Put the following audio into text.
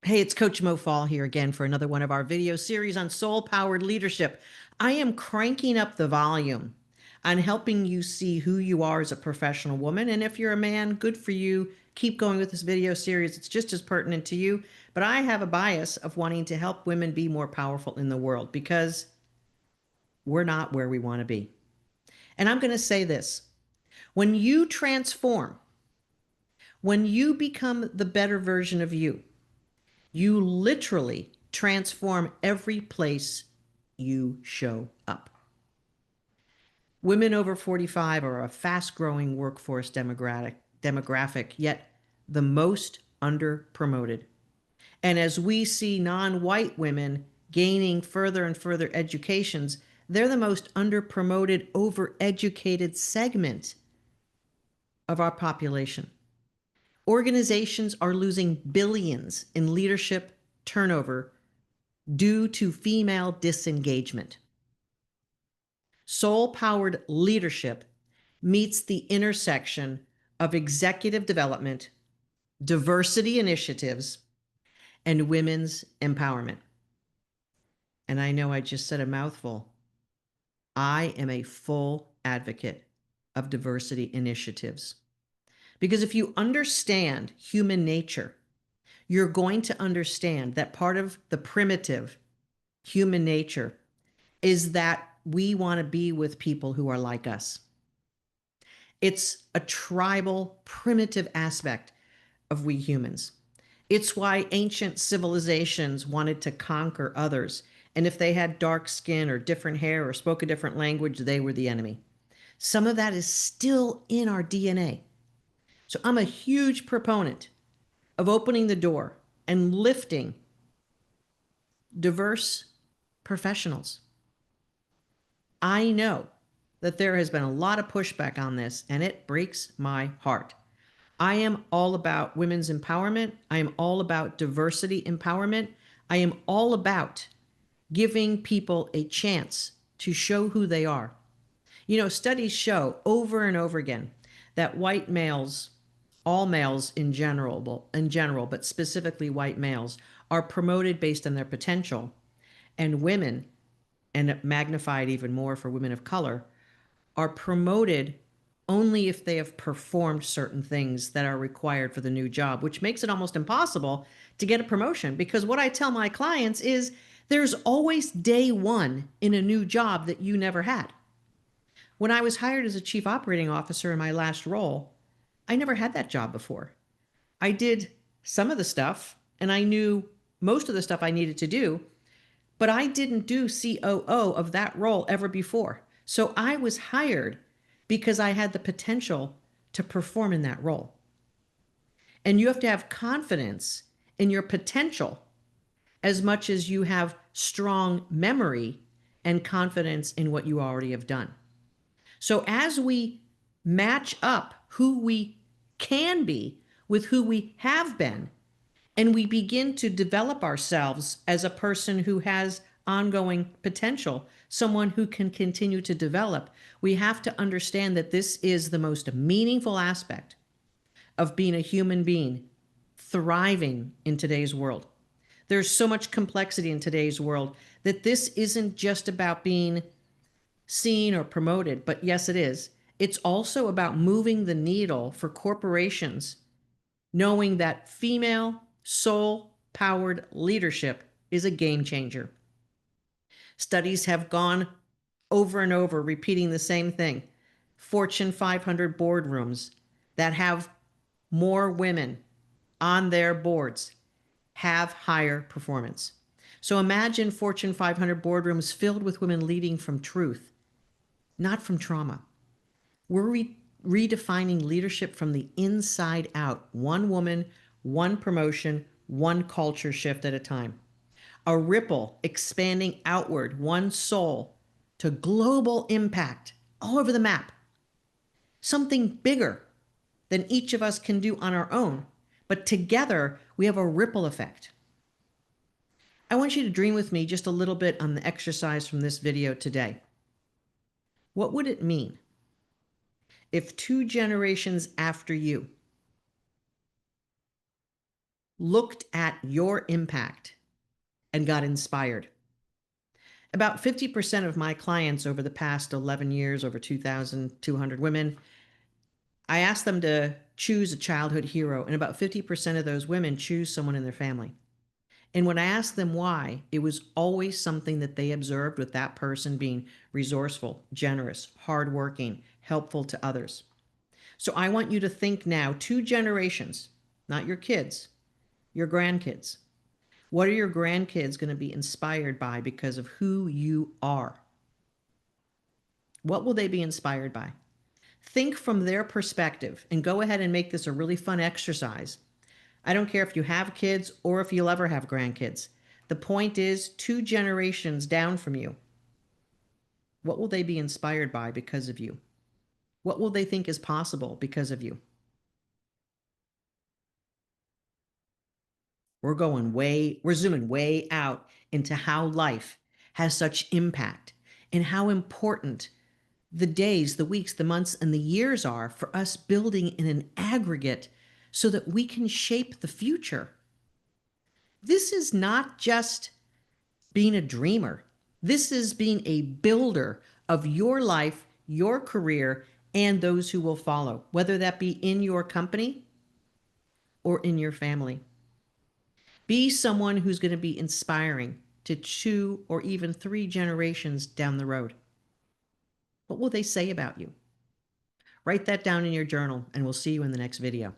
Hey, it's Coach Mo Fall here again for another one of our video series on soul-powered leadership. I am cranking up the volume on helping you see who you are as a professional woman. And if you're a man, good for you. Keep going with this video series. It's just as pertinent to you. But I have a bias of wanting to help women be more powerful in the world because we're not where we want to be. And I'm going to say this. When you transform, when you become the better version of you, you literally transform every place you show up. Women over 45 are a fast-growing workforce demographic, yet the most under-promoted. And as we see non-white women gaining further and further educations, they're the most under-promoted, over-educated segment of our population. Organizations are losing billions in leadership turnover due to female disengagement. Soul-powered leadership meets the intersection of executive development, diversity initiatives, and women's empowerment. And I know I just said a mouthful. I am a full advocate of diversity initiatives. Because if you understand human nature, you're going to understand that part of the primitive human nature is that we want to be with people who are like us. It's a tribal, primitive aspect of we humans. It's why ancient civilizations wanted to conquer others. And if they had dark skin or different hair or spoke a different language, they were the enemy. Some of that is still in our DNA. So I'm a huge proponent of opening the door and lifting diverse professionals. I know that there has been a lot of pushback on this, and it breaks my heart. I am all about women's empowerment. I am all about diversity empowerment. I am all about giving people a chance to show who they are. You know, studies show over and over again that white males, all males in general, but specifically white males, are promoted based on their potential, and women, and magnified even more for women of color, are promoted only if they have performed certain things that are required for the new job, which makes it almost impossible to get a promotion. Because what I tell my clients is there's always day one in a new job that you never had. When I was hired as a chief operating officer in my last role, I never had that job before. I did some of the stuff and I knew most of the stuff I needed to do, but I didn't do COO of that role ever before. So I was hired because I had the potential to perform in that role. And you have to have confidence in your potential as much as you have strong memory and confidence in what you already have done. So as we match up who we can be with who we have been, and we begin to develop ourselves as a person who has ongoing potential, someone who can continue to develop, we have to understand that this is the most meaningful aspect of being a human being thriving in today's world. There's so much complexity in today's world that this isn't just about being seen or promoted, but yes, it is. It's also about moving the needle for corporations, knowing that female soul-powered leadership is a game changer. Studies have gone over and over repeating the same thing. Fortune 500 boardrooms that have more women on their boards have higher performance. So imagine Fortune 500 boardrooms filled with women leading from truth, not from trauma. We're redefining leadership from the inside out. One woman, one promotion, one culture shift at a time. A ripple expanding outward, one soul to global impact all over the map. Something bigger than each of us can do on our own, but together we have a ripple effect. I want you to dream with me just a little bit on the exercise from this video today. What would it mean if 2 generations after you, looked at your impact and got inspired. About 50% of my clients over the past 11 years, over 2,200 women, I asked them to choose a childhood hero, and about 50% of those women choose someone in their family. And when I asked them why, it was always something that they observed with that person being resourceful, generous, hardworking, helpful to others. So I want you to think now 2 generations, not your kids, your grandkids. What are your grandkids going to be inspired by because of who you are? What will they be inspired by? Think from their perspective and go ahead and make this a really fun exercise. I don't care if you have kids or if you'll ever have grandkids. The point is, 2 generations down from you, what will they be inspired by because of you? What will they think is possible because of you? We're zooming way out into how life has such impact and how important the days, the weeks, the months, and the years are for us building in an aggregate so that we can shape the future. This is not just being a dreamer. This is being a builder of your life, your career, and those who will follow, whether that be in your company or in your family. Be someone who's going to be inspiring to 2 or even 3 generations down the road. What will they say about you? Write that down in your journal, and we'll see you in the next video.